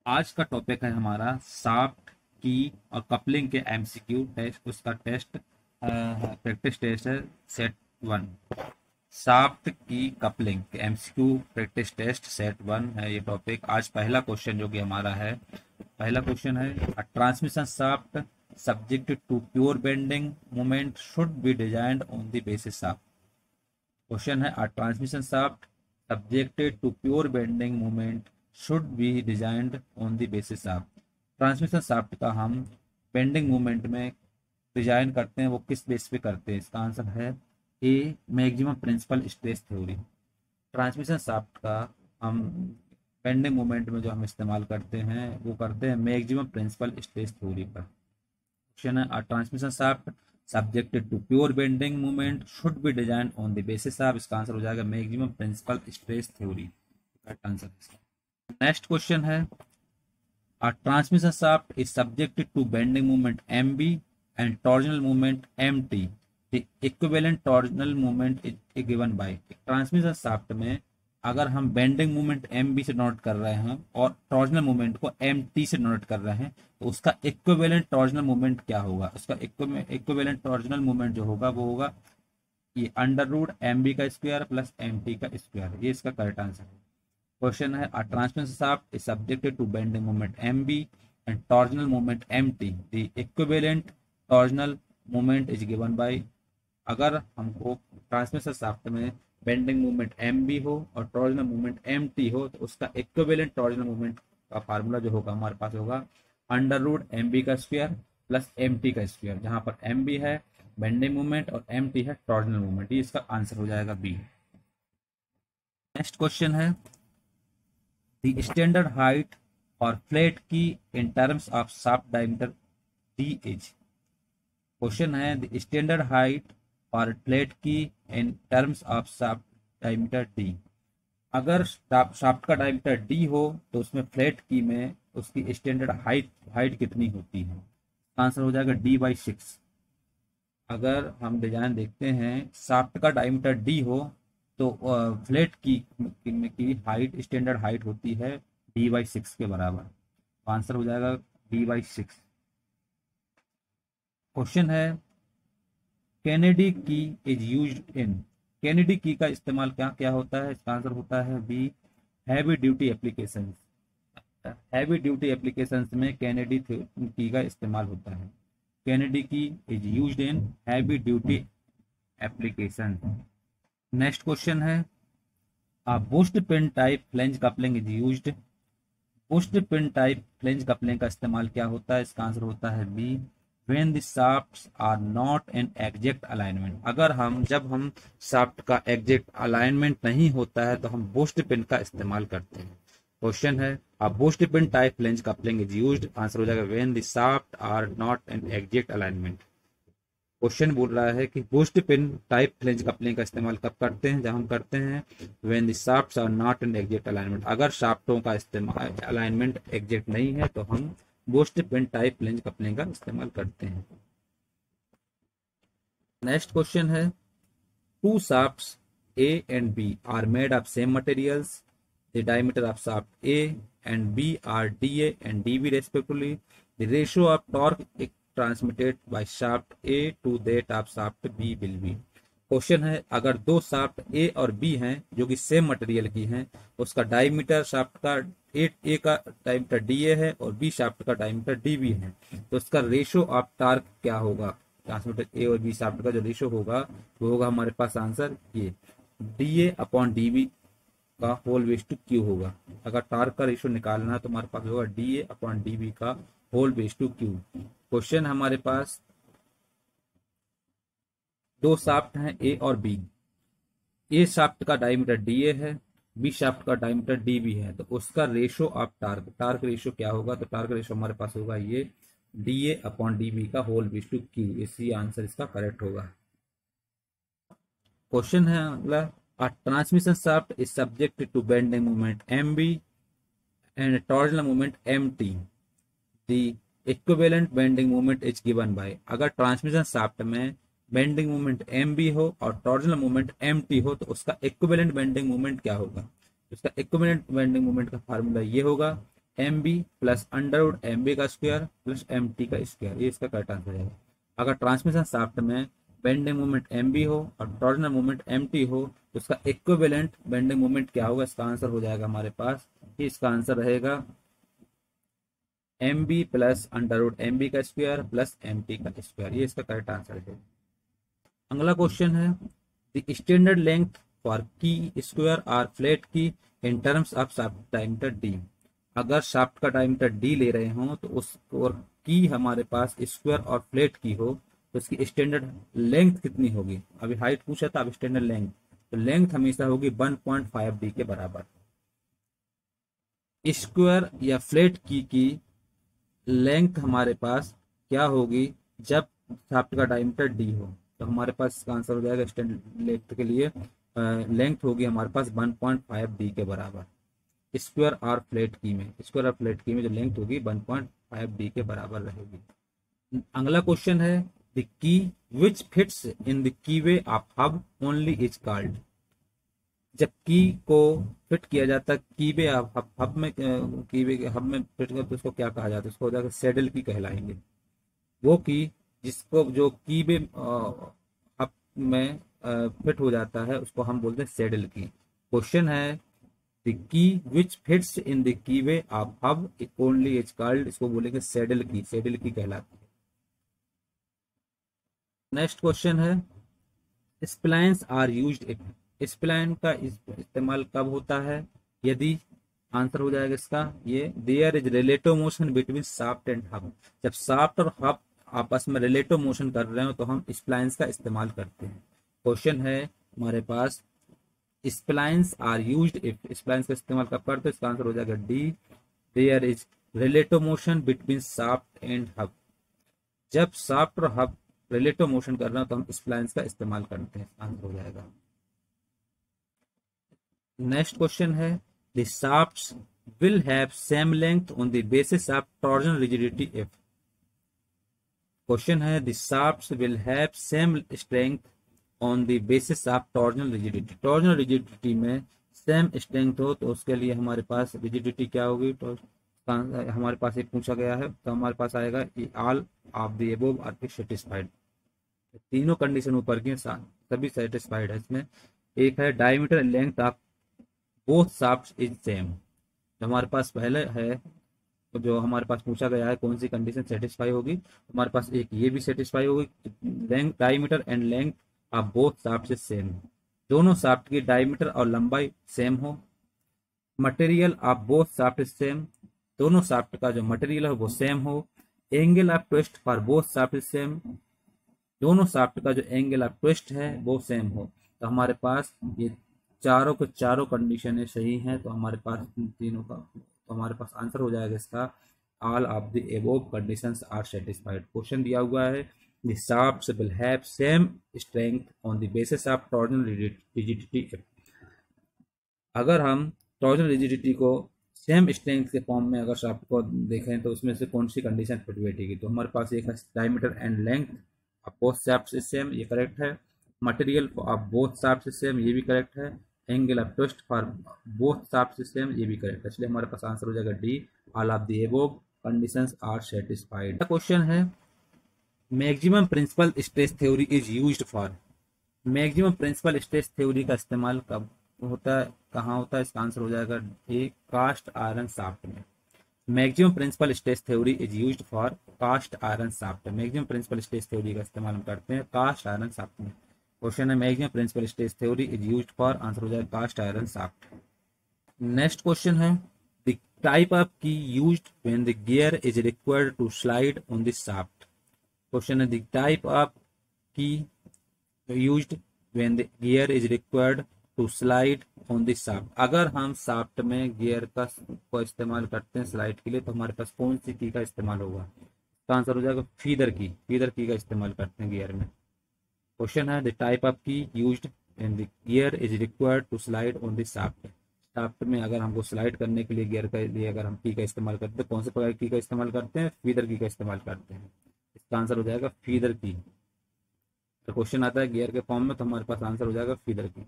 आज का टॉपिक है हमारा शाफ्ट की और कपलिंग के एमसीक्यू टेस्ट। उसका टेस्ट प्रैक्टिस टेस्ट है सेट वन। शाफ्ट की कपलिंग के MCQ practice test set one है ये टॉपिक। आज पहला क्वेश्चन जो कि हमारा है, पहला क्वेश्चन है transmission shaft subject to pure bending moment should be designed on the basis of. Question है transmission shaft subjected to pure bending moment should be designed on the basis of. Transmission shaft का हम bending moment में design करते हैं, वो किस base पे करते हैं? इसका आंसर है A, maximum principal stress theory. Transmission shaft का हम बेंडिंग मोमेंट में जो हम इस्तेमाल करते हैं वो करते हैं मैक्सिमम प्रिंसिपल स्ट्रेस थ्योरी पर। क्वेश्चन है transmission shaft subjected to pure bending movement should be design on the basis of. इसका आंसर हो जाएगा maximum principal stress theory. Correct answer. Next question है transmission shaft is subjected to bending movement M B and torsional movement M T. The equivalent torsional movement is given by. Transmission shaft में अगर हम bending movement M B से note कर रहे हैं और torsional movement को एम टी से नोट कर रहे हैं तो उसका इक्विवेलेंट टॉर्जनल मूवमेंट क्या होगा? उसका इक्विवेलेंट टॉर्जनल मूवमेंट जो होगा वो होगा ये अंडर रूट एम बी का स्क्वायर प्लस एम टी का स्क्वायर। ये इसका करेक्ट आंसर है। क्वेश्चन है transmission shaft is subjected to bending moment M B and torsional moment m T. The equivalent torsional moment is given by. अगर हमको transmission shaft में bending movement M B हो और torsional movement M t हो तो उसका equivalent torsional movement का formula जो होगा हमारे पास होगा अंडर रूट एम बी का स्क्वायर प्लस एम टी का स्क्वायर, जहां पर एम बी है बेंडिंग मूवमेंट और एम टी है टॉर्जनल मूवमेंट। ये इसका आंसर हो जाएगा बी। नेक्स्ट क्वेश्चन है द स्टैंडर्ड हाइट और flat key in terms of shaft diameter D is. Question है द स्टैंडर्ड हाइट और flat key in terms of shaft diameter D. अगर शाफ्ट का डायमीटर डी हो तो उसमें फ्लैट की में उसकी स्टैंडर्ड हाइट कितनी होती है? आंसर हो जाएगा डी बाई सिक्स। अगर हम डिजाइन देखते हैं शाफ्ट का डायमीटर डी हो तो फ्लैट की हाइट स्टैंडर्ड हाइट होती है डी बाई सिक्स के बराबर। आंसर हो जाएगा डी बाई सिक्स। क्वेश्चन है Kennedy key is used in. Kennedy key का इस्तेमाल क्या क्या होता है? इसका आंसर होता है B, heavy duty application. Heavy duty applications में कैनेडी की का इस्तेमाल होता है। Kennedy key is used in heavy duty application. Next question है bush pin type flange coupling is used. Bush pin type flange coupling का इस्तेमाल क्या होता है? इसका आंसर होता है B, when the shafts are not in exact alignment। अगर जब हम शाफ्ट का एग्जैक्ट अलाइनमेंट नहीं होता है तो हम बूस्ट पिन का इस्तेमाल करते हैं। क्वेश्चन है bush pin type flange coupling is used. Answer हो जाएगा when the shaft are not in exact alignment। Question बोल रहा है कि boost pin type flange coupling का इस्तेमाल कब करते हैं? जब हम करते हैं when the shafts are not in exact alignment। अगर शाफ्टों का इस्तेमाल अलाइनमेंट एग्जैक्ट नहीं है तो हम bushed pin type flange coupling का इस्तेमाल करते हैं। नेक्स्ट क्वेश्चन है two shafts A and B are made of same materials. The diameter of shaft A and B are D A and D B respectively. The ratio of torque transmitted by shaft A to that of shaft B will be. Question है अगर दो shaft ए और B हैं जो कि same material की हैं, उसका डायमीटर शाफ्ट का ए का डायमीटर डी ए है और बी शाफ्ट का डायमीटर डी बी है, तो उसका रेशियो ऑफ टार्क क्या होगा? ट्रांसमीटर ए और बी शाफ्ट का जो रेशियो होगा वो होगा हमारे पास आंसर ये D A upon D B का होल बेस टू क्यू होगा। अगर टार्क का रेशियो निकालना है तो हमारे पास होगा D A upon D B का whole base to Q. Question हमारे पास दो शाफ्ट हैं ए और बी। ए शाफ्ट का डायमीटर डी ए है, बी शाफ्ट का डायमीटर डी बी है, तो उसका रेशियो ऑफ टार्क रेशियो क्या होगा? तो टार्क रेशियो हमारे पास होगा ये D A upon D B का होल बेस टू क्यू। इसी आंसर इसका करेक्ट होगा। क्वेश्चन है अगला transmission shaft is subject to bending movement M B and torsional movement M T. The equivalent bending movement is given by. अगर transmission shaft में bending movement M B हो और torsional movement M t हो तो उसका equivalent bending movement क्या होगा? उसका इक्विवेलेंट बेंडिंग मूवमेंट का फार्मूला ये होगा M B plus under root M B का स्क्वायर प्लस एम टी का स्क्वायर, ये इसका करेक्ट आंसर है। अगर ट्रांसमिशन शाफ्ट में बेंडिंग मोमेंट एम बी हो और टॉर्जनल मोमेंट एम टी हो तो इसका इक्विवेलेंट बेंडिंग मोमेंट क्या होगा, इसका आंसर हो जाएगा हमारे पास, इसका आंसर रहेगा M B plus under root M B का स्क्वायर प्लस एम टी का स्क्वायर, ये इसका करेक्ट आंसर है। अगला क्वेश्चन है the standard length for key square or flat key in terms of shaft diameter D. अगर shaft का diameter D ले रहे हो तो उस और की हमारे पास स्क्वायर और फ्लैट की हो तो इसकी स्टैंडर्ड लेंथ कितनी होगी। अभी हाइट पूछा था, अब स्टैंडर्ड लेंथ, तो लेंथ हमेशा होगी 1.5 डी के बराबर। स्क्वायर या फ्लैट की लेंथ हमारे पास क्या होगी जब शाफ्ट का डायमीटर डी हो, तो हमारे पास इसका आंसर हो जाएगा स्टैंडर्ड लेंथ के लिए लेंथ होगी हमारे पास 1.5 डी के बराबर। स्क्वायर और फ्लैट की में, स्क्वायर और फ्लैट की में जो लेंथ होगी 1.5 डी के बराबर रहेगी। अगला क्वेश्चन है the key which fits in the कीवे of hub only is called. जब की को फिट किया जाता है कीवे हब में, कीवे के हब में फिट कर तो उसको क्या कहा जाता है, उसको हो जाएगा सैडल की कहलाएंगे। वो की जिसको जो कीवे हब में फिट हो जाता है उसको हम बोलते हैं सैडल की। क्वेश्चन है the key which fits in the कीवे of hub only is called, इसको बोलेंगे सैडल की, सैडल की कहलाती है। नेक्स्ट क्वेश्चन है स्प्लाइंस आर यूज्ड, स्प्लाइन का इस्तेमाल कब होता है यदि, आंसर हो जाएगा इसका ये there is relative motion between shaft and hub. जब शाफ्ट और हब आपस में रिलेटिव मोशन कर रहे हो तो हम स्प्लाइंस का इस्तेमाल करते हैं। क्वेश्चन है हमारे पास splines are used if, splines का इस्तेमाल कब करते हैं, इसका आंसर हो जाएगा D there is relative motion between shaft and hub. जब शाफ्ट और हब रिलेटिव मोशन कर रहे हो तो हम स्प्लाइंस का इस्तेमाल करते हैं, आंसर हो जाएगा। नेक्स्ट क्वेश्चन है the shafts will have same length on the basis of torsion rigidity if. Question है the shafts will have same strength on the basis of torsional rigidity. Torsional rigidity में same strength हो तो उसके लिए हमारे पास rigidity क्या होगी, तो हमारे पास एक पूछा गया है तो हमारे पास आएगा all of the above are satisfied. तीनों कंडीशन ऊपर की सभी सेटिस्फाइड है इसमें। एक है diameter length of both shafts is same, जो हमारे पास पहले है तो जो हमारे पास पूछा गया है कौन सी कंडीशन सेटिस्फाई होगी, हमारे पास एक ये भी सेटिस्फाई होगी length diameter and length of both shafts is same, दोनों शाफ्ट की डायमीटर और लंबाई सेम हो। Material of both shaft is same, दोनों शाफ्ट का जो मटेरियल है वो सेम हो। Angle of twist for both shaft is same, दोनों शाफ्ट का जो एंगल ऑफ ट्विस्ट है वो सेम हो। तो हमारे पास ये चारों के चारों कंडीशन सही हैं, तो हमारे पास तीनों का, तो हमारे पास आंसर हो जाएगा इसका all of the above conditions are satisfied. Question दिया हुआ है the shafts will have same strength on the basis of torsional rigidity. अगर हम टॉर्जनल रिजिडिटी को सेम स्ट्रेंथ के फॉर्म में अगर शाफ्ट को देखें तो उसमें से कौन सी कंडीशन फिट बैठेगी, तो हमारे पास एक है diameter and length of both shafts is same, ये करेक्ट है। Material of both shafts is same, ये भी करेक्ट है। Angle of twist for both shafts is same, ये भी करेक्ट है। इसलिए हमारे पास आंसर हो जाएगा D all of the above conditions are satisfied. Question है maximum principal stress theory is used for. Maximum principal stress theory का इस्तेमाल कब होता है, कहाँ होता है, इसका आंसर हो जाएगा ए कास्ट आयरन शाफ्ट में। Maximum principal stress theory is used for cast iron shaft. Maximum principal stress theory का इस्तेमाल हम करते हैं कास्ट आयरन शाफ्ट में। क्वेश्चन है maximum principal stress theory is used for, answer हो जाएगा cast iron shaft. Next question है the type of key used when the gear is required to slide on the shaft. Question है the type of key used when the gear is required to slide on the shaft. अगर हम shaft में gear का को इस्तेमाल करते हैं slide के लिए तो हमारे पास कौन सी की का इस्तेमाल होगा, इसका आंसर हो जाएगा फीदर की, फीदर की का इस्तेमाल करते हैं गियर में। क्वेश्चन है the type of key used when the gear is required to slide on the shaft. Shaft में अगर हमको स्लाइड करने के लिए गियर के लिए अगर हम की का इस्तेमाल करते हैं, कौन से प्रकार की का इस्तेमाल करते हैं, फीदर की का इस्तेमाल करते हैं। इसका आंसर हो जाएगा फीदर की। तो क्वेश्चन आता है गियर के फॉर्म में तो हमारे पास आंसर हो जाएगा फीदर की।